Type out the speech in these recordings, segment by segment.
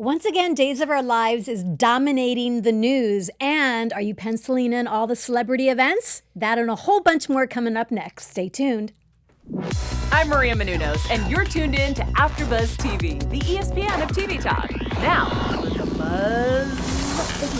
Once again, Days of Our Lives is dominating the news. And are you penciling in all the celebrity events? That and a whole bunch more coming up next. Stay tuned. I'm Maria Menounos, and you're tuned in to AfterBuzz TV, the ESPN of TV talk. Now, let the buzz begin.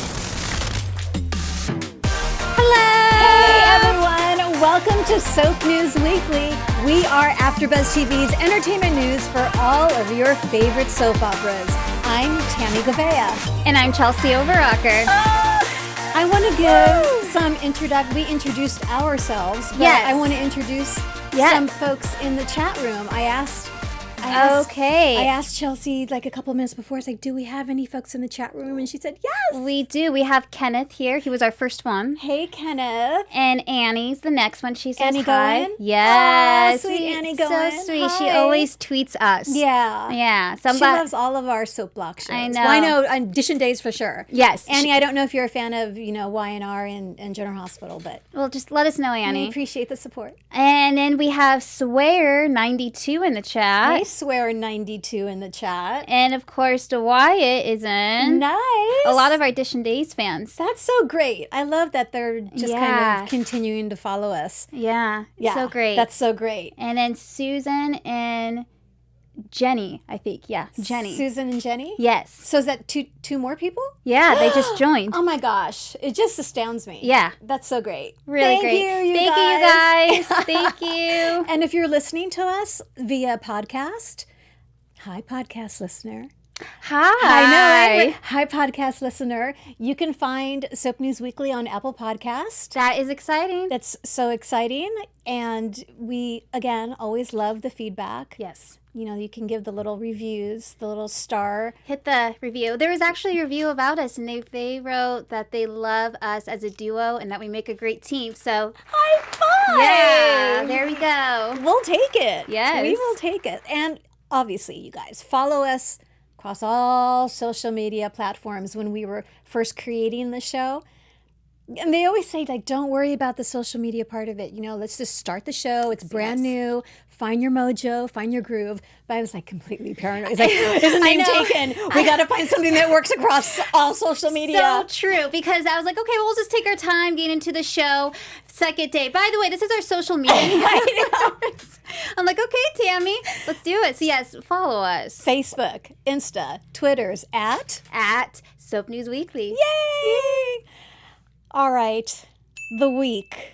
Hello! Hey, everyone. Welcome to Soap News Weekly. We are AfterBuzz TV's entertainment news for all of your favorite soap operas. I'm Tammy Gouveia. And I'm Chelsea Overrocker. I want to give some we introduced ourselves, but Yes. I want to introduce Yes. some folks in the chat room. I asked Chelsea like a couple of minutes before. I was like, do we have any folks in the chat room? And she said, yes. We do. We have Kenneth here. He was our first one. Hey, Kenneth. And Annie's the next one. She says Annie hi. going? Yes. Aw, sweet Annie So going. sweet. She Hi. always tweets us. Yeah. Yeah. So I'm She glad- loves all of our soap block shows. I know. Well, I know on Edition Days for sure. Yes. Annie, I don't know if you're a fan of, Y&R and General Hospital, but Well, just let us know, we Annie. appreciate the support. And then we have Swear92 in the chat. I swear 92 in the chat. And of course, Wyatt is in. Nice. A lot of our Edition Days fans. That's so great. I love that they're just kind Yeah. of continuing to follow us. Yeah. Yeah. So great. That's so great. And then Susan and Jenny, I think. Yeah. Jenny. Susan and Jenny? Yes. So is that two more people? Yeah, they just joined. Oh my gosh. It just astounds me. Yeah. That's so great. Really Thank great. you, Thank you guys. Thank you. And if you're listening to us via podcast, hi, podcast listener. Hi. I know, right? Hi, podcast listener. You can find Soap News Weekly on Apple Podcast. That is exciting. That's so exciting. And we, again, always love the feedback. Yes. You can give the little reviews, the little star. Hit the review. There was actually a review about us, and they wrote that they love us as a duo and that we make a great team. So, High five! yeah, there we go. We'll take it. Yes. We will take it. And obviously, you guys, follow us across all social media platforms. When we were first creating the show, and they always say, like, don't worry about the social media part of it. Let's just start the show. It's brand new. Find your mojo, find your groove. But I was like completely paranoid. It's like, is the name taken? We got to find something that works across all social media. So true, because I was like, okay, well, we'll just take our time getting into the show. Second day. By the way, this is our social media. I'm like, okay, Tammy, let's do it. So yes, follow us Facebook, Insta, Twitter's at Soap News Weekly. Yay! All right, the week.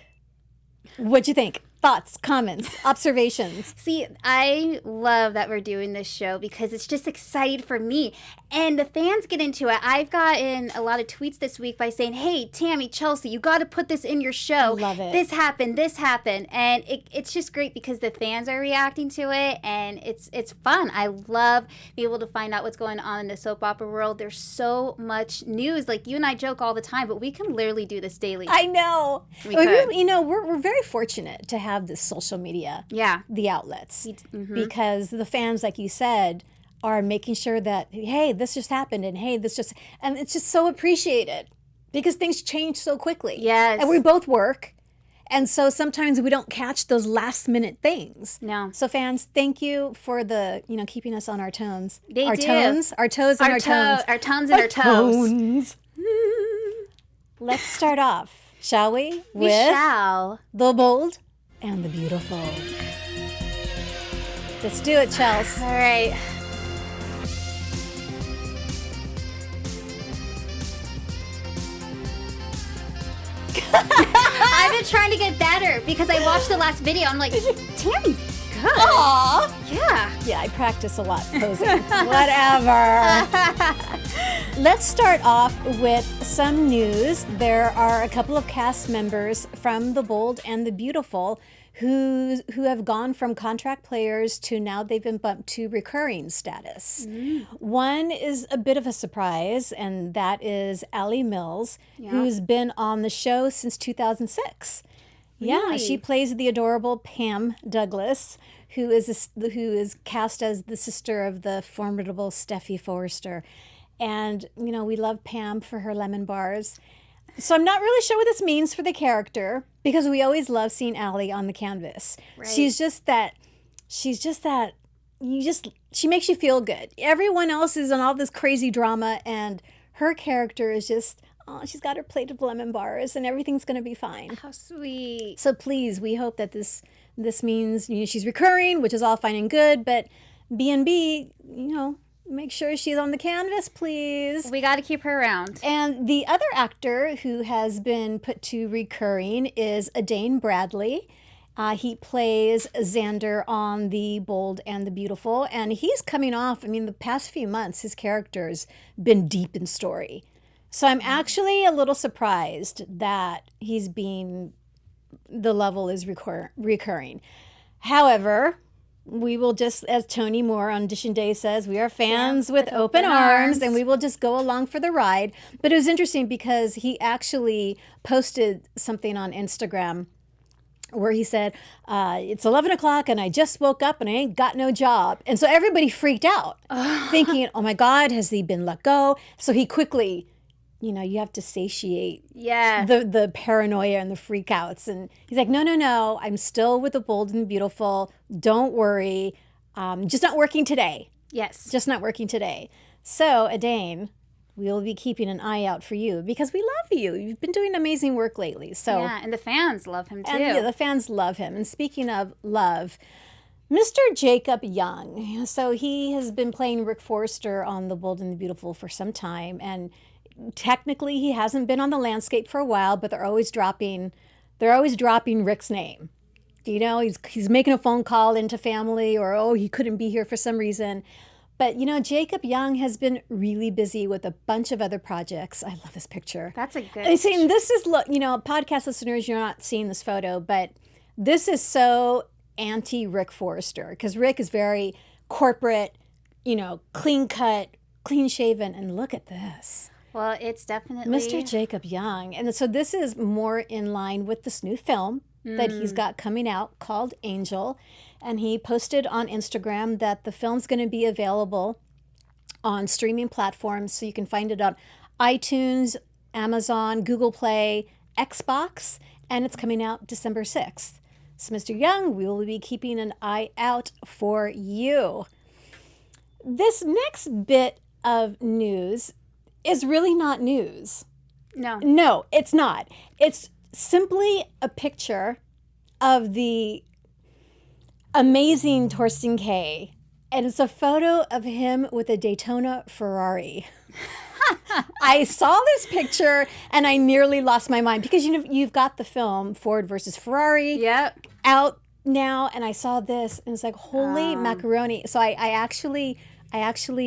What'd you think? Thoughts, comments, observations? See, I love that we're doing this show because it's just exciting for me. And the fans get into it. I've gotten a lot of tweets this week by saying, hey, Tammy, Chelsea, you got to put this in your show. Love it. This happened. And it's just great because the fans are reacting to it, and it's fun. I love being able to find out what's going on in the soap opera world. There's so much news. Like, you and I joke all the time, but we can literally do this daily. I know. We could. We're very fortunate to have this social media, Yeah. the outlets, Mm-hmm. because the fans, like you said, are making sure that, hey, this just happened, and hey, and it's just so appreciated because things change so quickly. Yes. And we both work, and so sometimes we don't catch those last minute things. No. So fans, thank you for keeping us on our tones. They our do. toes and our tones. Our tones and our toes. Tones. Let's start off, shall we? We shall. The bold and the beautiful. Let's do it, Chels. All right. I've been trying to get better because I watched the last video. I'm like, Tammy's good. Aww. Yeah. Yeah, I practice a lot posing. Whatever. Let's start off with some news. There are a couple of cast members from The Bold and the Beautiful who have gone from contract players to now they've been bumped to recurring status. One is a bit of a surprise, and that is Allie Mills, who's been on the show since 2006. Yeah, Really? she plays the adorable Pam Douglas, who is cast as the sister of the formidable Steffi Forrester. And, we love Pam for her lemon bars. So I'm not really sure what this means for the character, because we always love seeing Allie on the canvas. Right. She's just that, she makes you feel good. Everyone else is on all this crazy drama, and her character is just, oh, she's got her plate of lemon bars, and everything's going to be fine. How sweet. So please, we hope that this means, you know, she's recurring, which is all fine and good, but B&B, you know, make sure she's on the canvas, please. We got to keep her around. And the other actor who has been put to recurring is Adane Bradley. He plays Xander on The Bold and the Beautiful, and he's coming off, I mean, the past few months, his character's been deep in story. So I'm actually a little surprised that the level is recurring. However, we will just, as Tony Moore on Audition Day says, we are fans with open arms, and we will just go along for the ride. But it was interesting because he actually posted something on Instagram where he said, it's 11 o'clock and I just woke up and I ain't got no job. And so everybody freaked out, thinking, oh my God, has he been let go? So he quickly, you know, you have to satiate the paranoia and the freakouts. And he's like, no, I'm still with The Bold and the Beautiful. Don't worry. Just not working today. Yes. Just not working today. So, Adane, we'll be keeping an eye out for you because we love you. You've been doing amazing work lately. So, yeah, and the fans love him too. And yeah, the fans love him. And speaking of love, Mr. Jacob Young. So he has been playing Rick Forrester on The Bold and the Beautiful for some time. And technically he hasn't been on the landscape for a while, but they're always dropping Rick's name. You know, he's making a phone call into family, or, oh, he couldn't be here for some reason. But, you know, Jacob Young has been really busy with a bunch of other projects. I love this picture. That's a good And see, this is, you know, podcast listeners, you're not seeing this photo, but this is so anti-Rick Forrester, because Rick is very corporate, you know, clean cut, clean shaven, and look at this. Well, it's definitely Mr. Jacob Young. And so this is more in line with this new film that he's got coming out called Angel. And he posted on Instagram that the film's going to be available on streaming platforms. So you can find it on iTunes, Amazon, Google Play, Xbox, and it's coming out December 6th. So, Mr. Young, we will be keeping an eye out for you. This next bit of news is really not news. No, it's not. It's simply a picture of the amazing Torsten Kay, and it's a photo of him with a Daytona Ferrari. I saw this picture and I nearly lost my mind because, you know, you've got the film Ford versus Ferrari out now, and I saw this and it's like, holy macaroni. So I actually,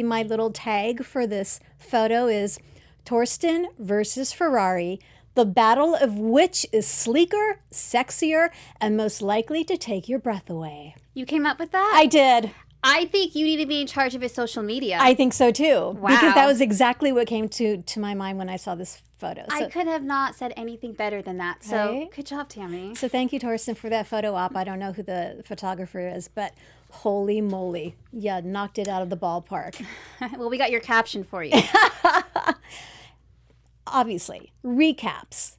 my little tag for this photo is Torsten versus Ferrari, the battle of which is sleeker, sexier, and most likely to take your breath away. You came up with that? I did. I think you need to be in charge of his social media. I think so too. Wow. Because that was exactly what came to my mind when I saw this photo. So, I could have not said anything better than that. So Right? good job, Tammy. so thank you, Torsten, for that photo op. I don't know who the photographer is, but holy moly. Yeah, knocked it out of the ballpark. Well, we got your caption for you. Obviously, recaps.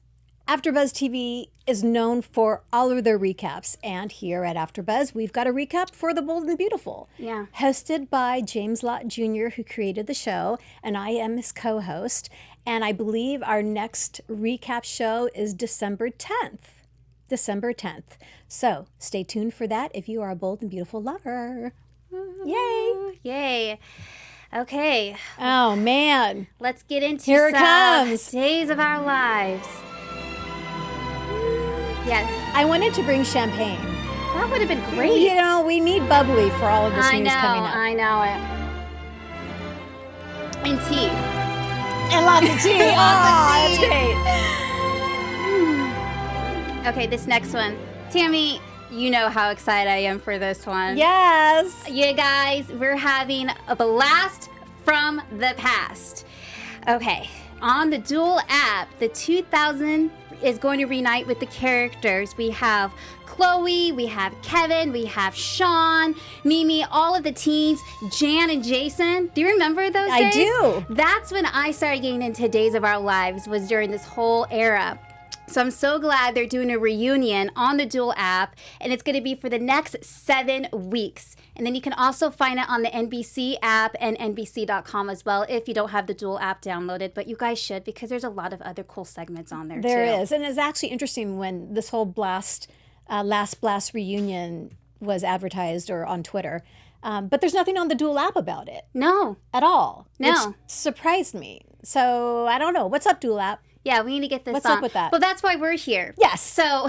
AfterBuzz TV is known for all of their recaps, and here at AfterBuzz, we've got a recap for The Bold and the Beautiful. Yeah. Hosted by James Lott Jr., who created the show, and I am his co-host. And I believe our next recap show is December 10th. December 10th. So stay tuned for that if you are a Bold and Beautiful lover. Yay! Yay. Okay, Oh, man. let's get into Here it some comes. Days of Our Lives. Yeah, I wanted to bring champagne. that would have been great. You know, we need bubbly for all of this I news know, coming up. I know it. And tea. And lots of tea. Lots of tea. That's great. Okay, this next one. Tammy, you know how excited I am for this one. Yes. You guys, we're having a blast from the past. Okay, on the Duel app, the 2000 is going to reunite with the characters. We have Chloe, we have Kevin, we have Sean, Mimi, all of the teens, Jan and Jason. Do you remember those days? I do. That's when I started getting into Days of Our Lives, was during this whole era. So I'm so glad they're doing a reunion on the Dual app, and it's going to be for the next 7 weeks. And then you can also find it on the NBC app and NBC.com as well if you don't have the Dual app downloaded. But you guys should, because there's a lot of other cool segments on there, There too. is. And it's actually interesting when this whole Last Blast reunion was advertised or on Twitter. But there's nothing on the Dual app about it No. at all. No. Which surprised me. So I don't know. What's up, Dual app? Yeah, we need to get this What's on. up with that? Well, that's why we're here. Yes. So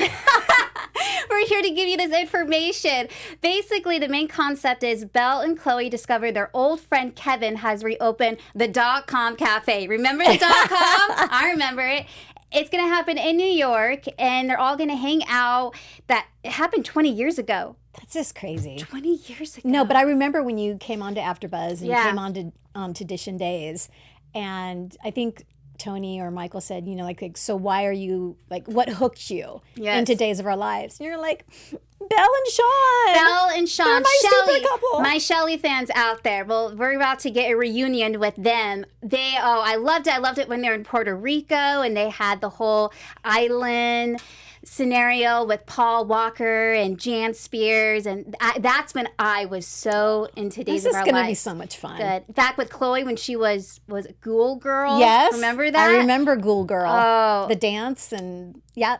we're here to give you this information. Basically, the main concept is Belle and Chloe discover their old friend Kevin has reopened the .com cafe. Remember the .com? I remember it. It's going to happen in New York, and they're all going to hang out. That it happened 20 years ago. That's just crazy. 20 years ago. No, but I remember when you came on to AfterBuzz and Yeah. came on to Dish and Days, and I think Tony or Michael said, like, so why are you, like, what hooked you Yes. into Days of Our Lives? And you're like, Belle and Sean. Belle and Sean, They're my Shelly, super couple. my Shelly fans out there. Well, we're about to get a reunion with them. I loved it. I loved it when they were in Puerto Rico and they had the whole island scenario with Paul Walker and Jan Spears, and that's when I was so into Days This of Our is going Lives. to be so much fun. Good. Back with Chloe when she was it Ghoul Girl. Yes. Remember that? I remember Ghoul Girl. Oh. The dance and, yeah,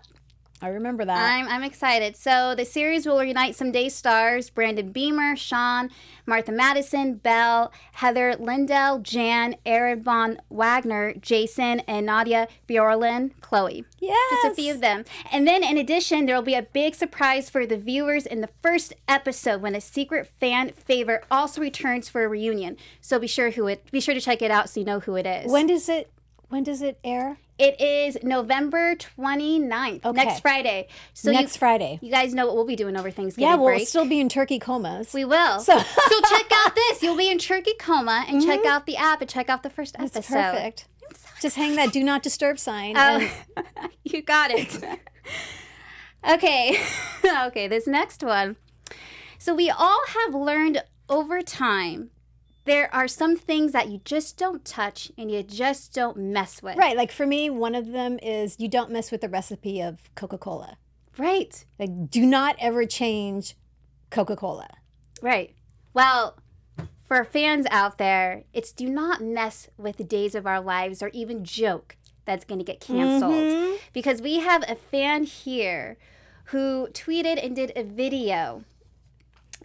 I remember that. I'm excited. So the series will reunite some day stars: Brandon Beamer, Sean, Martha Madison, Belle, Heather Lindell, Jan, Aaron Von Wagner, Jason, and Nadia Bjorlin, Chloe. Yes. Just a few of them. And then in addition, there will be a big surprise for the viewers in the first episode when a secret fan favorite also returns for a reunion. So be sure to check it out so you know who it is. When does it air? It is November 29th, Okay. next Friday. So Next Friday. You guys know what we'll be doing over Thanksgiving Yeah, we'll break. still be in turkey comas. We will. So- So check out this. You'll be in turkey coma and check out the app and check out the first That's episode. perfect. Just hang that do not disturb sign. Oh, and you got it. Okay. Okay, this next one. So we all have learned over time there are some things that you just don't touch and you just don't mess with. right, like for me, one of them is you don't mess with the recipe of Coca-Cola. Right. Like, do not ever change Coca-Cola. Right. Well, for fans out there, it's do not mess with the Days of Our Lives or even joke that's going to get canceled. Because we have a fan here who tweeted and did a video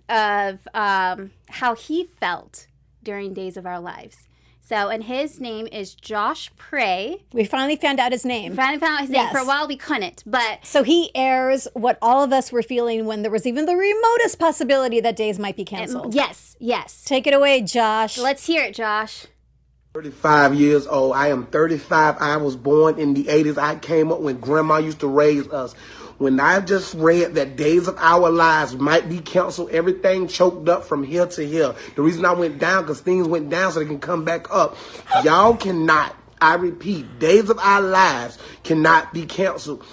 of how he felt during Days of Our Lives. So, and his name is Josh Prey. We finally found out his name. Finally found out his name. Yes. For a while we couldn't, but So he airs what all of us were feeling when there was even the remotest possibility that days might be canceled. yes. Take it away, Josh. Let's hear it, Josh. 35 years old. I am 35. I was born in the 80s. I came up when grandma used to raise us. When I just read that Days of Our Lives might be canceled, everything choked up from here to here. The reason I went down, because things went down so they can come back up. Y'all cannot, I repeat, Days of Our Lives cannot be canceled.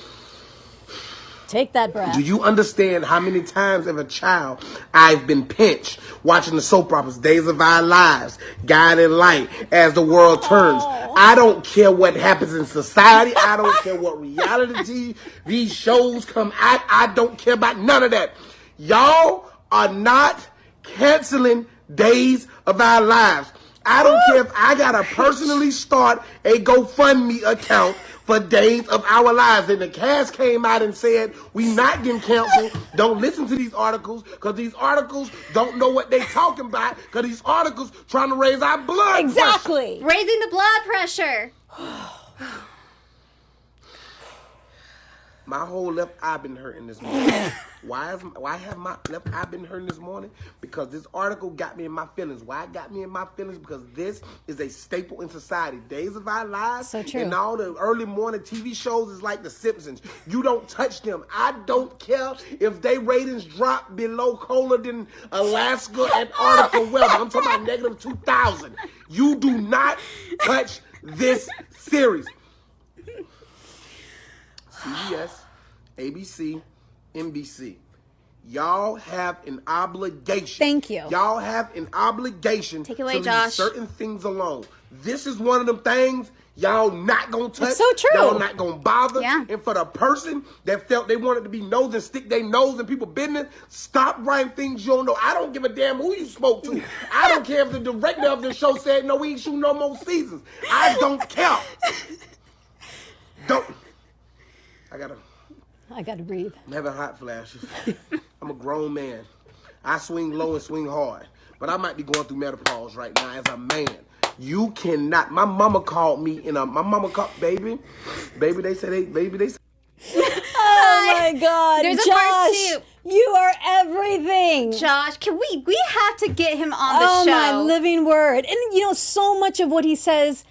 Take that breath. Do you understand how many times as a child I've been pinched watching the soap operas, Days of Our Lives, Guiding Light, As the World Turns? I don't care what happens in society. I don't care what reality TV shows come out. I don't care about none of that. Y'all are not canceling Days of Our Lives. I don't care if I gotta personally start a GoFundMe account for Days of Our Lives. And the cast came out and said, we not getting canceled. Don't listen to these articles, because these articles don't know what they talking about, because these articles trying to raise our blood pressure. Exactly. Raising the blood pressure. My whole left eye been hurting this morning. Why have my left eye been hurting this morning? Because this article got me in my feelings. Why it got me in my feelings? Because this is a staple in society. Days of Our Lives So true. and all the early morning TV shows is like The Simpsons. You don't touch them. I don't care if they ratings drop below colder than Alaska, Antarctica weather. I'm talking about negative 2,000. You do not touch this series. CBS, ABC, NBC. Y'all have an obligation. Thank you. Y'all have an obligation Take it away, to leave Josh. certain things alone. This is one of them things Y'all not gonna touch. It's so true. Y'all not gonna bother. Yeah. And for the person that felt they wanted to be nosy and stick their nose in people's business, stop writing things you don't know. I don't give a damn who you spoke to. I don't care if the director of the show said, no, we ain't shooting no more seasons. I don't care. Don't. I gotta breathe. I'm having hot flashes. I'm a grown man. I swing low and swing hard. But I might be going through menopause right now as a man. You cannot. My mama called me baby, they say. Oh my God, There's a part Josh, two. you are everything. Josh, can we have to get him on the Oh show. my living word. And you know, so much of what he says,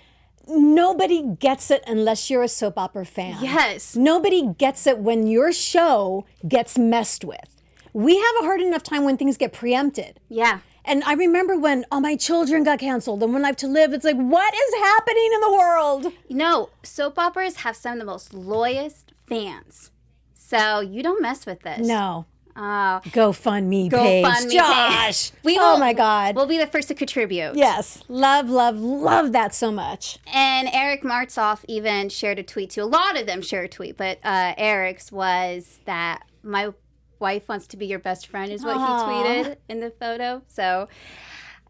nobody gets it unless you're a soap opera fan. Yes. Nobody gets it when your show gets messed with. We have a hard enough time when things get preempted. Yeah. And I remember when All My Children got canceled and One Life to Live, it's like, what is happening in the world? You know, soap operas have some of the most loyalist fans. So you don't mess with this. No. Oh. GoFundMe page. GoFundMe Josh. page. Oh my God. We'll be the first to contribute. Yes. Love, love, love that so much. And Eric Martzoff even shared a tweet too. A lot of them share a tweet, but Eric's was that my wife wants to be your best friend is what he tweeted in the photo. So,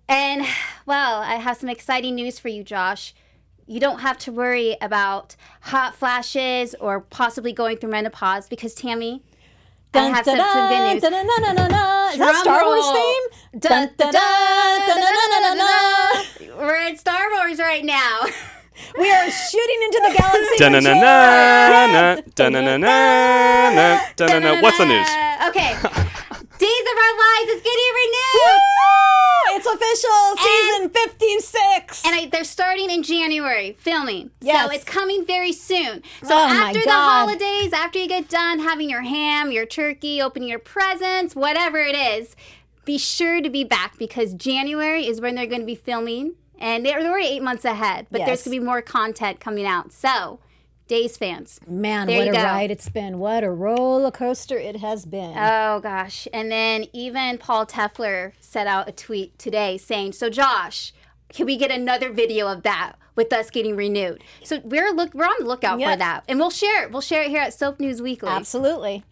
and well, I have some exciting news for you, Josh. You don't have to worry about hot flashes or possibly going through menopause because Tammy, I have some good news. Is that Drum Star Wars roll. theme? Dun, dun, dun, dun, dun, dun, dun, Da-da-da-da-da-da-da. dun. We're in Star Wars right now. We are shooting into the galaxy. Da-na-na-na-na, da-na-na-na-na, da-na-na. What's the news? Okay. Days of Our Lives is getting renewed. It's official, season 56. And they're starting in January filming. Yes. So it's coming very soon. So Oh my after the God. holidays, after you get done having your ham, your turkey, opening your presents, whatever it is, be sure to be back because January is when they're going to be filming. And they're already 8 months ahead, but there's Yes. going to be more content coming out. So, Days fans. Man, There what you a go. ride it's been. What a roller coaster it has been. Oh, gosh. And then even Paul Tefler set out a tweet today saying, so Josh, can we get another video of that with us getting renewed? So we're on the lookout Yep. for that. And we'll share it. We'll share it here at Soap News Weekly. Absolutely.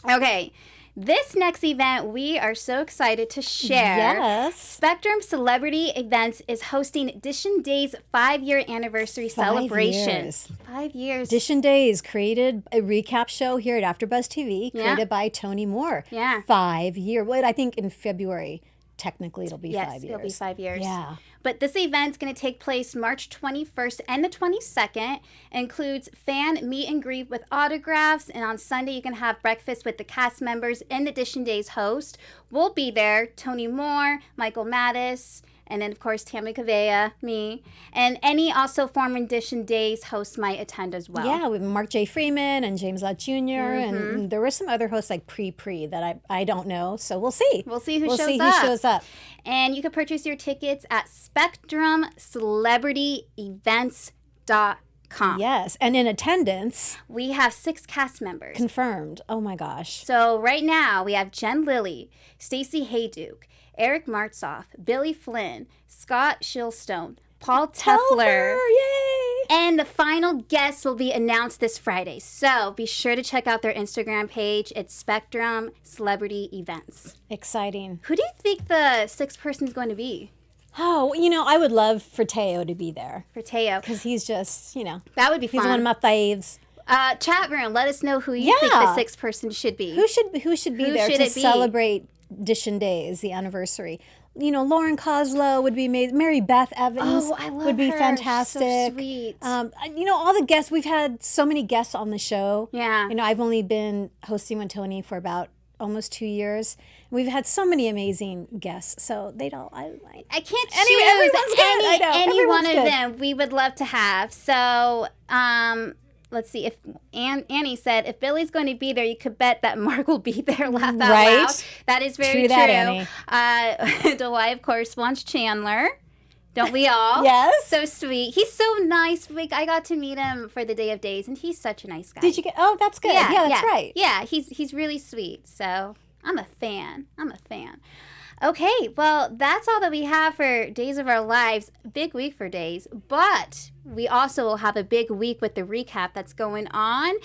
Okay. This next event we are so excited to share. Yes. Spectrum Celebrity Events is hosting Edition Day's 5-year anniversary 5 celebration. years. 5 years. Edition Days created a recap show here at AfterBuzz TV, Yeah. created by Tony Moore. Yeah. 5 year. Well, I think in February, technically it'll be 5 years. It'll be 5 years. Yeah. But this event's going to take place March 21st and the 22nd. Includes fan meet and greet with autographs. And on Sunday, you can have breakfast with the cast members and Edition Day's host. We'll be there. Tony Moore, Michael Mattis, and then, of course, Tammy Kavea, me. And any also former Edition Day's hosts might attend as well. Yeah, with Mark J. Freeman and James Lott Jr. Mm-hmm. And there were some other hosts like Pre that I don't know. So we'll see. We'll see who Who shows up. And you can purchase your tickets at SpectrumCelebrityEvents.com. Yes, and in attendance, We have 6 cast members. confirmed. Oh my gosh. So right now we have Jen Lilly, Stacey Hayduke, Eric Martzoff, Billy Flynn, Scott Shilstone, Paul Tefler, Yay! and the final guest will be announced this Friday. So be sure to check out their Instagram page. It's Spectrum Celebrity Events. Exciting. Who do you think the 6th person is going to be Oh, I would love for Teo to be there for Teo? because he's just, That would be he's fun. one of my faves. Chat room, let us know who you think Yeah. the 6th person should be. Who should be Who there should to it be? celebrate Edition Days, the anniversary? Lauren Koslow would be amazing. Mary Beth Evans Oh, I love would be her. fantastic. So sweet. All the guests, we've had so many guests on the show. Yeah. I've only been hosting with Tony for about almost 2 years. We've had so many amazing guests. So they'd all, I can't Everyone's choose good. I know. any Everyone's one of good. them we would love to have. So, let's see. If Annie said, if Billy's going to be there, you could bet that Mark will be there. Laugh out Right. loud. That is very True that, Annie. Dwight, of course, wants Chandler. Don't we all? Yes. So sweet. He's so nice. I got to meet him for the Day of Days, and he's such a nice guy. Did you get? Oh, that's good. Yeah, that's right. Yeah, he's really sweet. So I'm a fan. Okay, well, that's all that we have for Days of Our Lives. Big week for Days, but we also will have a big week with the recap that's going on.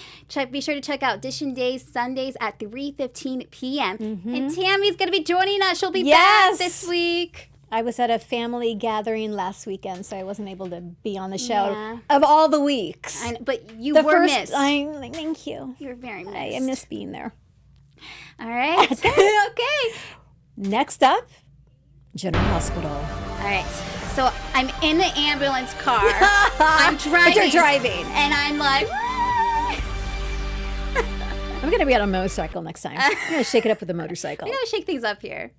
Be sure to check out Dish and Days Sundays at 3:15 p.m. And Tammy's going to be joining us. She'll be back this week. I was at a family gathering last weekend, so I wasn't able to be on the show Yeah. of all the weeks. But you the were first, missed. thank you. You were very missed. I miss being there. All right. Okay. Next up, General Hospital. All right. So I'm in the ambulance car. I'm driving. But you're driving. And I'm like, I'm going to be on a motorcycle next time. I'm going to shake it up with a motorcycle. we gotta shake things up here.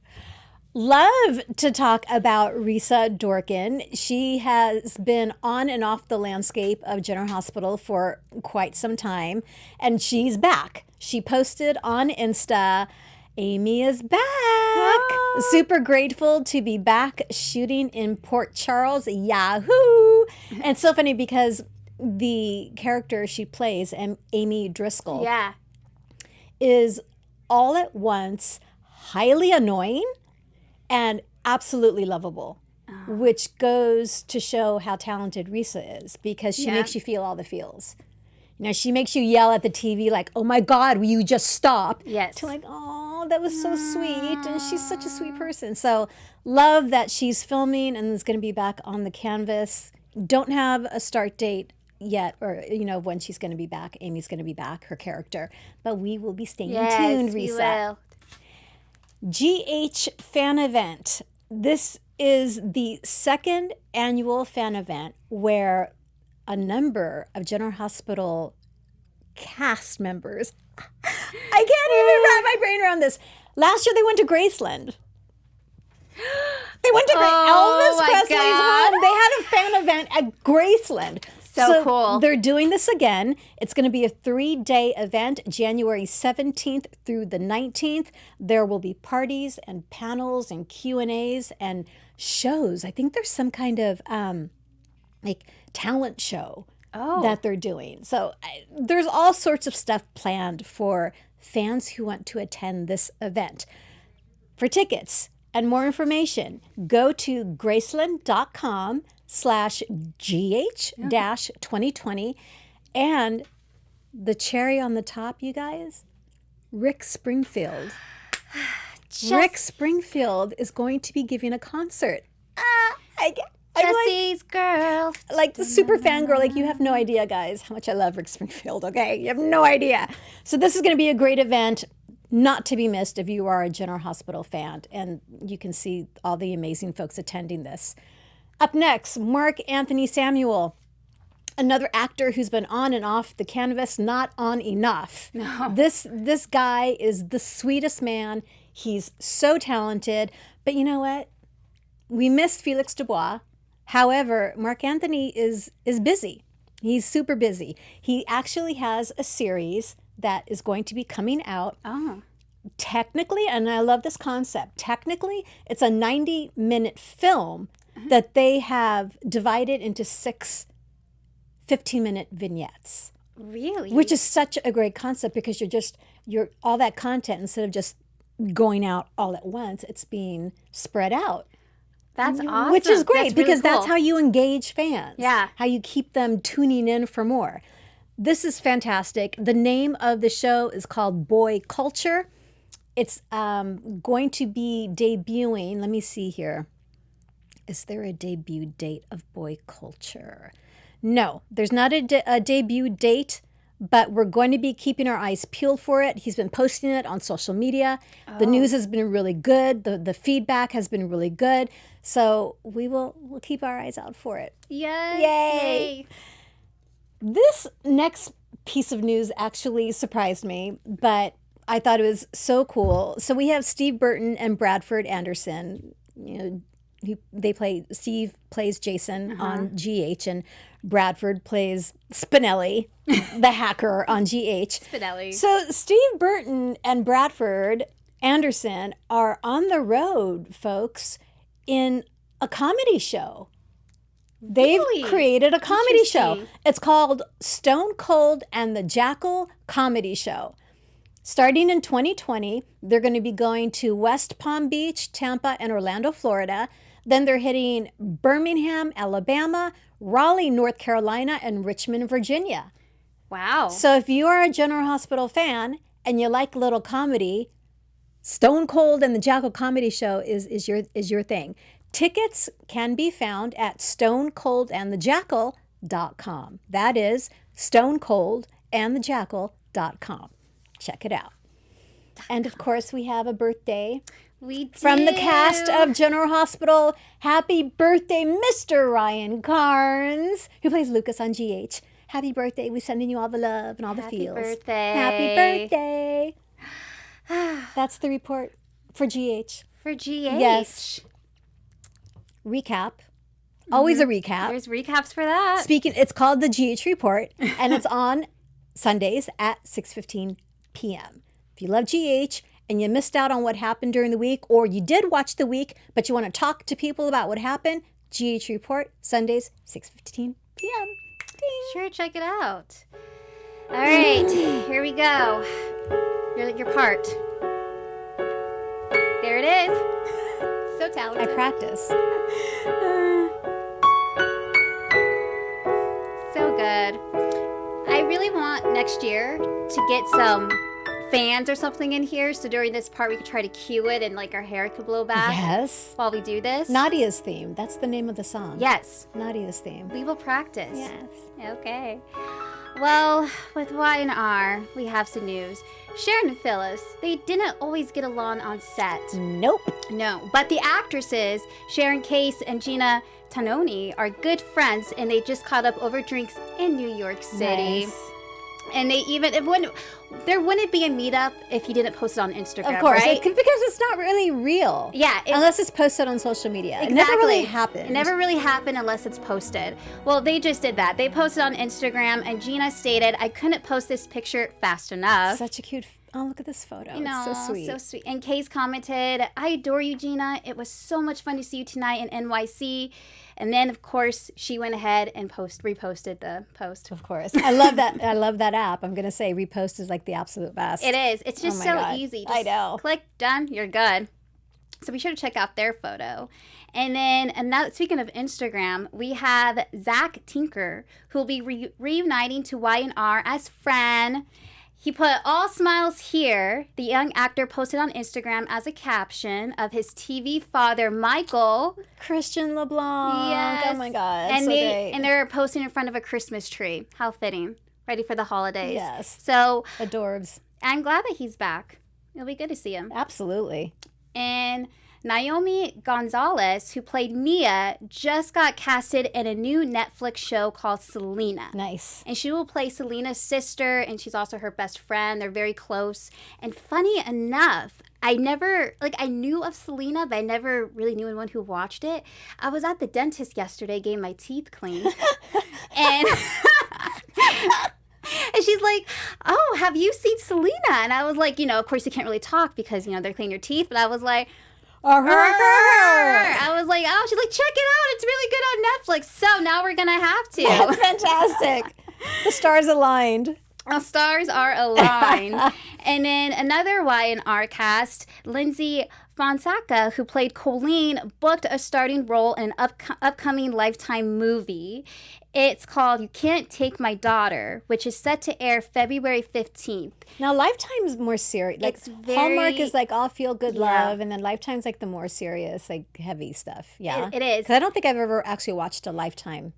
Love to talk about Risa Dorkin. She has been on and off the landscape of General Hospital for quite some time, and she's back. She posted on Insta, Amy is back. Super grateful to be back shooting in Port Charles. Yahoo! And it's so funny because the character she plays, Amy Driscoll, Yeah. is all at once highly annoying and absolutely lovable, which goes to show how talented Risa is because she makes you feel all the feels. You know, she makes you yell at the TV like, oh my God, will you just stop? Yes. To like, oh, that was so sweet. And she's such a sweet person. So love that she's filming and is going to be back on the canvas. Don't have a start date yet, or when she's going to be back. Amy's going to be back, her character. But we will be staying tuned, we Risa. will. GH Fan Event. This is the second annual fan event where a number of General Hospital cast members, I can't even wrap my brain around this. Last year they went to Graceland. They went to Oh Elvis my Presley's God. home. They had a fan event at Graceland. So cool. They're doing this again. It's going to be a 3-day event, January 17th through the 19th. There will be parties and panels and Q&As and shows. I think there's some kind of talent show that they're doing. So there's all sorts of stuff planned for fans who want to attend this event. For tickets and more information, go to graceland.com/GH-2020. And the cherry on the top, you guys, Rick Springfield. Rick Springfield is going to be giving a concert. I'm Jesse's girl. like the super fangirl. Like, you have no idea, guys, how much I love Rick Springfield, okay? You have no idea. So this is going to be a great event, not to be missed if you are a General Hospital fan. And you can see all the amazing folks attending this. Up next, Mark Anthony Samuel, another actor who's been on and off the canvas, not on enough. No. This guy is the sweetest man. He's so talented. But you know what? We missed Felix Dubois. However, Mark Anthony is busy. He's super busy. He actually has a series that is going to be coming out. Oh. Technically, and I love this concept, technically, it's a 90-minute film that they have divided into 6 15-minute vignettes. Really? Which is such a great concept because you're all that content, instead of just going out all at once, it's being spread out. That's awesome. Which is great That's really because that's cool. how you engage fans. Yeah. How you keep them tuning in for more. This is fantastic. The name of the show is called Boy Culture. It's going to be debuting. Let me see here. Is there a debut date of Boy Culture? No, there's not a debut date, but we're going to be keeping our eyes peeled for it. He's been posting it on social media. The news has been really good. The feedback has been really good. So we'll keep our eyes out for it. Yes. Yay. This next piece of news actually surprised me, but I thought it was so cool. So we have Steve Burton and Bradford Anderson. Steve plays Jason on GH, and Bradford plays Spinelli, the hacker on GH. Spinelli. So Steve Burton and Bradford Anderson are on the road, folks, in a comedy show. They've Really? created a comedy show. Interesting. It's called Stone Cold and the Jackal Comedy Show. Starting in 2020, they're going to be going to West Palm Beach, Tampa, and Orlando, Florida. Then they're hitting Birmingham, Alabama, Raleigh, North Carolina, and Richmond, Virginia. Wow. So if you are a General Hospital fan and you like a little comedy, Stone Cold and the Jackal Comedy Show is your thing. Tickets can be found at stonecoldandthejackal.com. That is stonecoldandthejackal.com. Check it out. And of course, we have a birthday We do. from the cast of General Hospital. Happy birthday, Mr. Ryan Carnes, who plays Lucas on GH. Happy birthday. We're sending you all the love and all the Happy feels. birthday. Happy birthday. That's the report for GH. For GH. Yes. Recap. Always a recap. There's recaps for that. Speaking, it's called the GH Report, and it's on Sundays at 6:15 p.m. If you love GH and you missed out on what happened during the week, or you did watch the week, but you want to talk to people about what happened, GH Report, Sundays, 6:15 p.m. Ding. Sure, check it out. All right, here we go. Your part. There it is. So I talented. practice. So good. I really want next year to get some fans or something in here, so during this part we could try to cue it and like our hair could blow back Yes. while we do this. Nadia's theme. That's the name of the song. Yes, Nadia's theme. we will practice. Yes. Okay. Well, with Y&R, we have some news. Sharon and Phyllis, they didn't always get along on set. Nope. No, but the actresses, Sharon Case and Gina Tanoni, are good friends, and they just caught up over drinks in New York City. Nice. And they even, there wouldn't be a meetup if you didn't post it on Instagram, Of course, right? because it's not really real. Yeah, Unless it's posted on social media. Exactly. It never really happened. It never really happened unless it's posted. Well, they just did that. They posted on Instagram, and Gina stated, "I couldn't post this picture fast enough." Such a cute. Oh, look at this photo. You know, It's so sweet. so sweet. And Kay's commented, "I adore you, Gina. It was so much fun to see you tonight in NYC." And then, of course, she went ahead and reposted the post. Of course. I love that. I love that app. I'm going to say repost is like the absolute best. It is. It's just my so God. easy. I Just know. click, done, you're good. So be sure to check out their photo. And then, speaking of Instagram, we have Zach Tinker, who will be reuniting to Y&R as Fran. He put "all smiles here." The young actor posted on Instagram as a caption of his TV father, Michael. Christian LeBlanc. Yes. Oh my God. And so great. they're posting in front of a Christmas tree. How fitting. Ready for the holidays. Yes. So Adorbs. I'm glad that he's back. It'll be good to see him. Absolutely. And Naomi Gonzalez, who played Mia, just got casted in a new Netflix show called Selena. Nice. And she will play Selena's sister, and she's also her best friend. They're very close. And funny enough, I knew of Selena, but I never really knew anyone who watched it. I was at the dentist yesterday getting my teeth cleaned. And... And she's like, "Oh, have you seen Selena?" And I was like, of course you can't really talk because, they're cleaning your teeth. But I was like, I was like, oh, she's like, "Check it out. It's really good on Netflix." So now we're going to have to. That's fantastic. The stars aligned. Our stars are aligned. And then another Y&R cast, Lindsay Fonseca, who played Colleen, booked a starting role in an upcoming Lifetime movie. It's called You Can't Take My Daughter, which is set to air February 15th. Now, Lifetime's more serious. Like, It's very- Hallmark is like all feel good Yeah. love, and then Lifetime's like the more serious, like heavy stuff. Yeah. It is. Because I don't think I've ever actually watched a Lifetime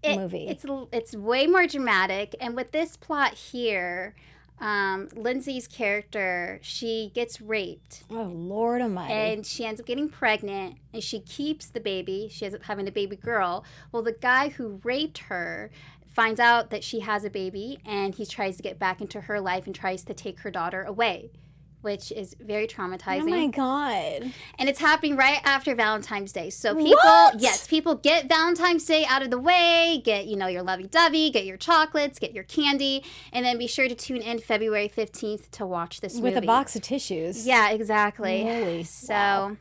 movie. It's way more dramatic, and with this plot here, Lindsay's character, she gets raped, Oh, Lord Almighty. and she ends up getting pregnant, and she keeps the baby. She ends up having a baby girl. Well, the guy who raped her finds out that she has a baby, and he tries to get back into her life and tries to take her daughter away, which is very traumatizing. Oh my God. And it's happening right after Valentine's Day. So people get Valentine's Day out of the way, get, your lovey-dovey, get your chocolates, get your candy, and then be sure to tune in February 15th to watch this movie. With a box of tissues. Yeah, exactly. Holy. So, Wow.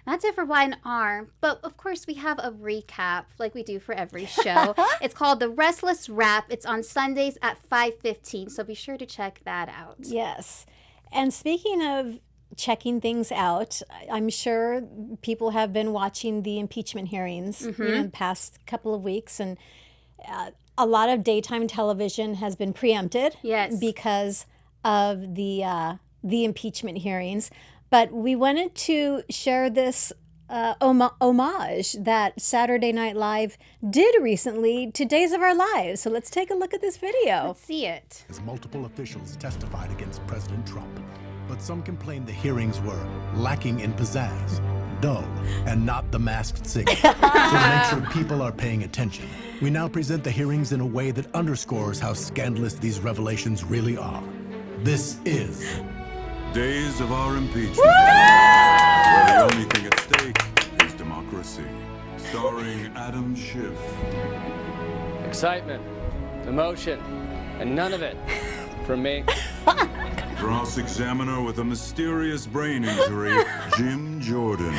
That's it for Y&R. But of course, we have a recap like we do for every show. It's called The Restless Wrap. It's on Sundays at 5:15. So be sure to check that out. Yes. And speaking of checking things out, I'm sure people have been watching the impeachment hearings in the past couple of weeks, and a lot of daytime television has been preempted because of the impeachment hearings. But we wanted to share this homage that Saturday Night Live did recently to Days of Our Lives. So let's take a look at this video. Let's see it. As multiple officials testified against President Trump. But some complained the hearings were lacking in pizzazz, dull, and not the masked singer. So to make sure people are paying attention, we now present the hearings in a way that underscores how scandalous these revelations really are. This is Days of Our Impeachment, where the only thing at stake is democracy. Starring Adam Schiff. Excitement, emotion, and none of it from me. Cross-examiner with a mysterious brain injury, Jim Jordan.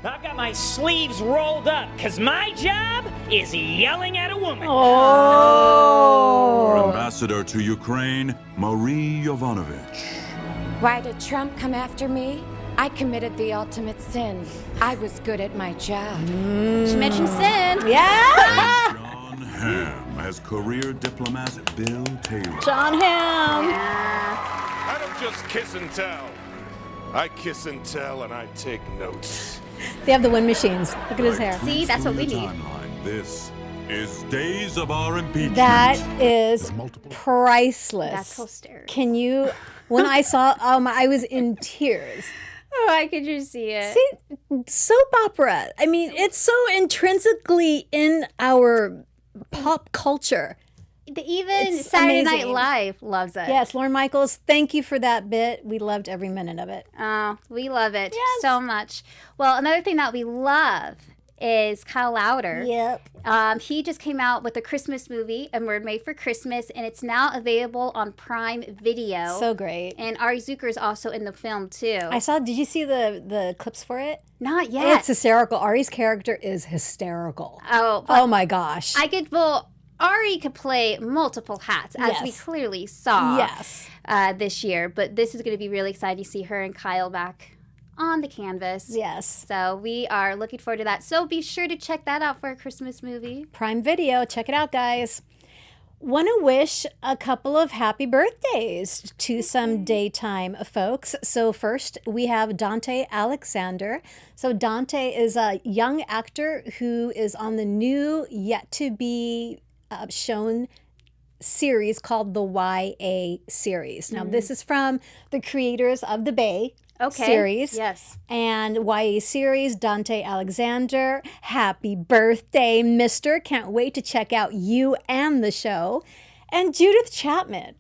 I've got my sleeves rolled up because my job is yelling at a woman. Our ambassador to Ukraine, Marie Yovanovitch. Why did Trump come after me? I committed the ultimate sin. I was good at my job. She mentioned sin. Yeah! John Hamm as career diplomat Bill Taylor. John Hamm. I don't just kiss and tell. I kiss and tell and I take notes. They have the wind machines. Look at his hair. See, that's what we Through the need. timeline, this is Days of Our Impeachment. That is priceless. That's hysterical. Can you? When I saw, I was in tears. Oh, I could just see it. See, soap opera. I mean, it's so intrinsically in our pop culture. Even It's Saturday Night amazing. Live loves it. Yes, Lorne Michaels, thank you for that bit. We loved every minute of it. Oh, we love it so much. Well, another thing that we love is Kyle Lowder. Yep. He just came out with a Christmas movie, A Mermaid for Christmas, and it's now available on Prime Video. So great. And Ari Zucker is also in the film too. Did you see the clips for it? Not yet. It's hysterical. Ari's character is hysterical. Oh my gosh. Ari could play multiple hats, as we Yes. clearly saw Yes. this year. But this is going to be really exciting to see her and Kyle back on the canvas. Yes. So we are looking forward to that. So be sure to check that out for a Christmas movie. Prime Video. Check it out, guys. Want to wish a couple of happy birthdays to some daytime folks. So first, we have Dante Alexander. So Dante is a young actor who is on the new, yet-to-be shown series called the YA series. Now, this is from the creators of the Bay series. Yes. And YA series, Dante Alexander. Happy birthday, mister. Can't wait to check out you and the show. And Judith Chapman.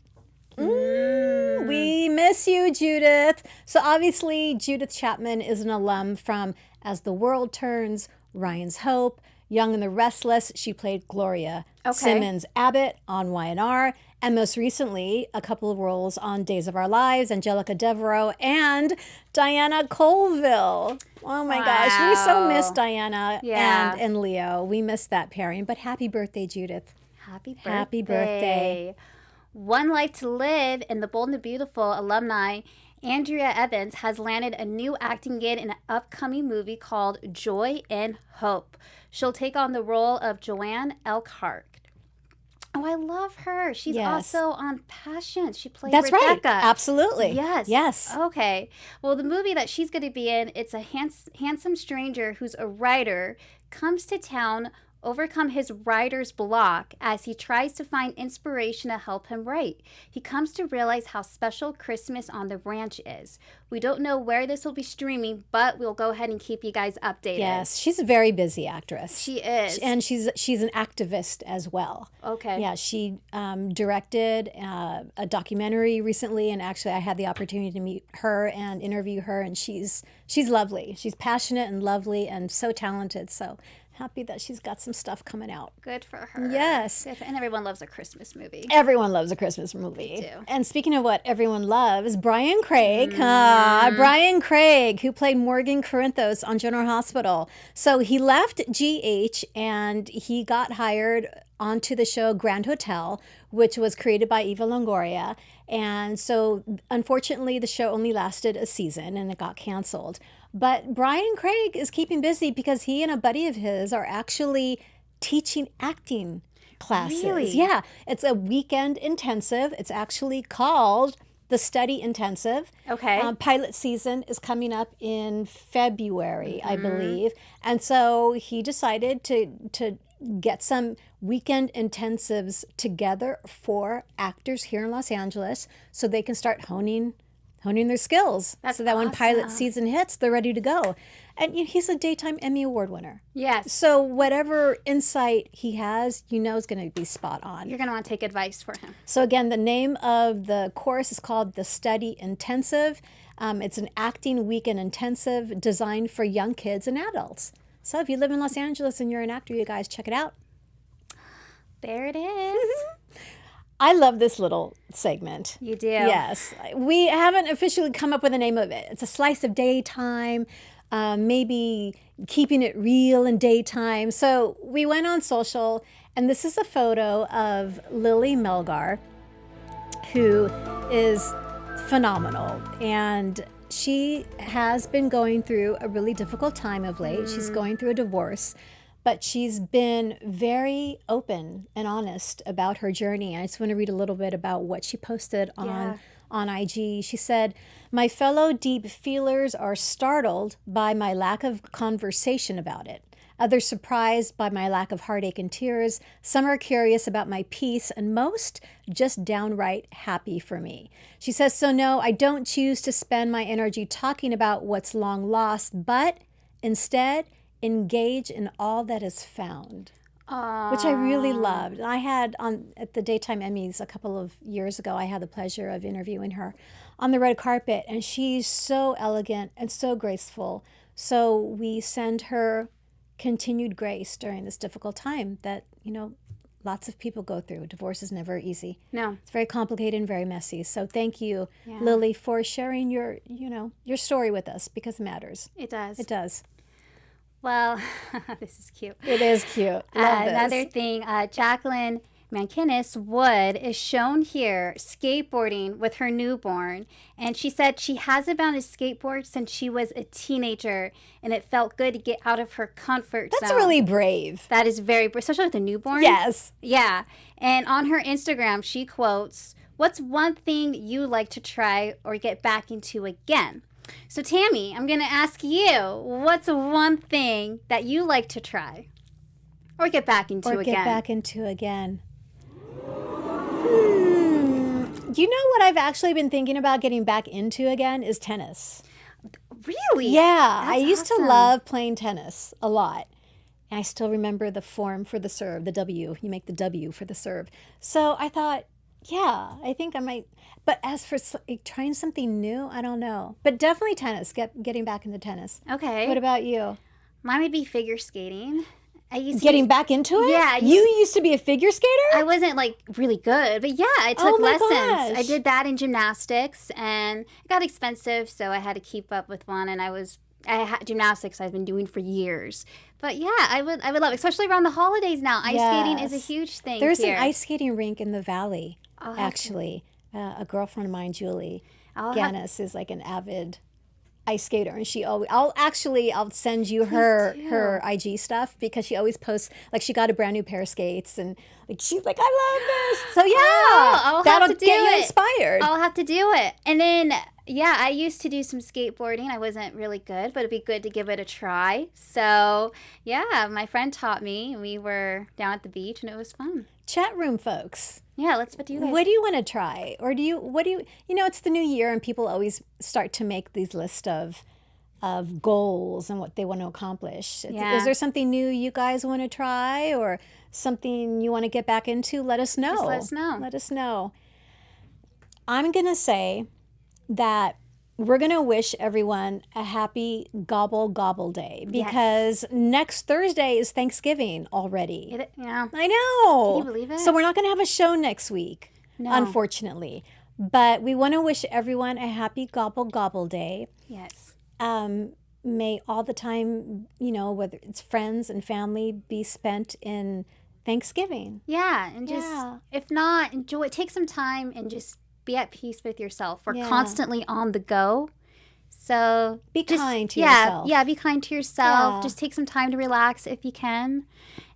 We miss you, Judith. So obviously, Judith Chapman is an alum from As the World Turns, Ryan's Hope, Young and the Restless. She played Gloria Simmons Abbott on Y&R. And most recently, a couple of roles on Days of Our Lives, Angelica Devereaux and Diana Colville. Oh my gosh, we so miss Diana and Leo. We miss that pairing. But happy birthday, Judith. Happy birthday. Happy birthday. One Life to Live and the Bold and the Beautiful alumni Andrea Evans has landed a new acting gig in an upcoming movie called Joy and Hope. She'll take on the role of Joanne Elkhart. Oh, I love her. She's also on Passion. She played Rebecca. Right. Absolutely. Yes. Yes. Okay. Well, the movie that she's going to be in, it's a handsome stranger who's a writer, comes to town, overcome his writer's block as he tries to find inspiration to help him write. He comes to realize how special Christmas on the ranch is. We don't know where this will be streaming, but we'll go ahead and keep you guys updated. Yes, she's a very busy actress. She is. And she's an activist as well. Okay. Yeah, she directed a documentary recently, and actually I had the opportunity to meet her and interview her, and she's lovely. She's passionate and lovely and so talented. So Happy that she's got some stuff coming out. Good for her. Yes. And everyone loves a Christmas movie. Everyone loves a Christmas movie. They do. And speaking of what everyone loves, Brian Craig. Brian Craig, who played Morgan Corinthos on General Hospital. So he left GH and he got hired onto the show Grand Hotel, which was created by Eva Longoria. And so unfortunately, the show only lasted a season and it got canceled. But Brian Craig is keeping busy because he and a buddy of his are actually teaching acting classes. Really? Yeah, it's a weekend intensive. It's actually called the Study Intensive. Okay. Pilot season is coming up in February, I believe. And so he decided to get some weekend intensives together for actors here in Los Angeles so they can start honing their skills. That's so that when pilot awesome. season hits, they're ready to go. And he's a Daytime Emmy Award winner. Yes. So whatever insight he has, is going to be spot on. You're going to want to take advice for him. So again, the name of the course is called the Study Intensive. It's an acting weekend intensive designed for young kids and adults. So if you live in Los Angeles and you're an actor, you guys check it out. There it is. I love this little segment. You do. Yes. We haven't officially come up with a name of it. It's a slice of daytime, maybe keeping it real in daytime. So we went on social, and this is a photo of Lily Melgar, who is phenomenal. And she has been going through a really difficult time of late. She's going through a divorce. But she's been very open and honest about her journey. I just want to read a little bit about what she posted on IG. She said, "My fellow deep feelers are startled by my lack of conversation about it. Others surprised by my lack of heartache and tears. Some are curious about my peace, and most just downright happy for me." She says, "So no, I don't choose to spend my energy talking about what's long lost, but instead engage in all that is found." Which I really loved. I had at the Daytime Emmys a couple of years ago, I had the pleasure of interviewing her on the red carpet, and she's so elegant and so graceful. So we send her continued grace during this difficult time that, lots of people go through. Divorce is never easy. No. It's very complicated and very messy. So thank you, Lily, for sharing your story with us, because it matters. It does. It does. Well, this is cute. It is cute. Love this. Another thing, Jacqueline Mankinis Wood is shown here skateboarding with her newborn. And she said she hasn't been on a skateboard since she was a teenager. And it felt good to get out of her comfort zone. That's really brave. That is very brave, especially with a newborn. Yes. Yeah. And on her Instagram, she quotes, "What's one thing you like to try or get back into again?" So, Tammy, I'm going to ask you, what's one thing that you like to try or get back into again? Get back into again. You know what I've actually been thinking about getting back into again is tennis. Really? Yeah. I That's used to awesome. love playing tennis a lot. And I still remember the form for the serve, the W. You make the W for the serve. So I thought, yeah, I think I might. But as for trying something new, I don't know. But definitely tennis, getting back into tennis. Okay. What about you? Mine would be figure skating. I used to Getting back into it? Yeah. You used to be a figure skater? I wasn't really good, but yeah, I took Oh my lessons. gosh. I did that in gymnastics, and it got expensive, so I had to keep up with one. And I had gymnastics I've been doing for years. But yeah, I would love it, especially around the holidays now. Ice skating is a Yes. huge thing. There's here. an ice skating rink in the valley, I'll have actually. A girlfriend of mine, Julie I'll have- Gannis, is like an avid ice skater, and she always I'll send you her IG stuff, because she always posts, like, she got a brand new pair of skates, and like she's like, "I love this." So yeah, I'll that'll have to get do you it. inspired. I'll have to do it. And then, yeah, I used to do some skateboarding. I wasn't really good, but it'd be good to give it a try. So, yeah, my friend taught me. We were down at the beach, and it was fun. Chat room folks. Yeah, what do you guys? What do you want to try? Or it's the new year, and people always start to make these lists of goals and what they want to accomplish. Yeah. Is there something new you guys want to try, or something you want to get back into? Let us know. Just let us know. Let us know. I'm going to say that we're going to wish everyone a happy gobble gobble day because next Thursday is Thanksgiving already. Yeah. I know. Can you believe it? So we're not going to have a show next week, No. unfortunately. But we want to wish everyone a happy gobble gobble day. Yes. May all the time, whether it's friends and family, be spent in Thanksgiving. Yeah, and just, if not, enjoy. Take some time and just be at peace with yourself. We're constantly on the go. So be kind to yourself. Yeah, be kind to yourself. Yeah. Just take some time to relax if you can.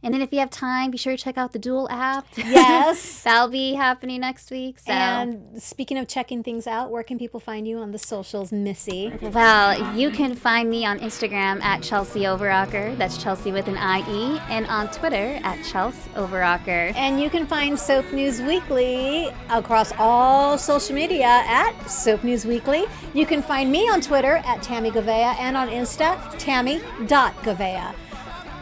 And then if you have time, be sure to check out the Duel app. Yes. That'll be happening next week. So. And speaking of checking things out, where can people find you on the socials, Missy? Well, you can find me on Instagram at Chelsea Overrocker. That's Chelsea with an IE. And on Twitter at Chelsea Overrocker. And you can find Soap News Weekly across all social media at Soap News Weekly. You can find me on Twitter at Tammy Gouveia and on Insta, Tammy.Gouveia.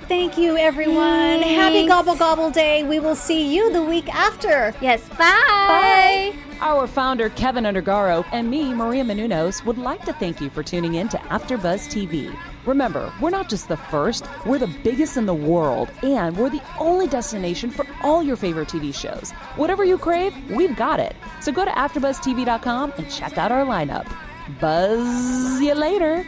Thank you, everyone. Thanks. Happy Gobble Gobble Day. We will see you the week after. Yes, bye. Our founder, Kevin Undergaro, and me, Maria Menounos, would like to thank you for tuning in to AfterBuzz TV. Remember, we're not just the first, we're the biggest in the world, and we're the only destination for all your favorite TV shows. Whatever you crave, we've got it. So go to AfterBuzzTV.com and check out our lineup. Buzz you later.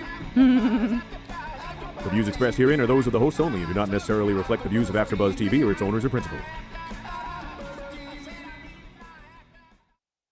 The views expressed herein are those of the hosts only and do not necessarily reflect the views of AfterBuzz TV or its owners or principals.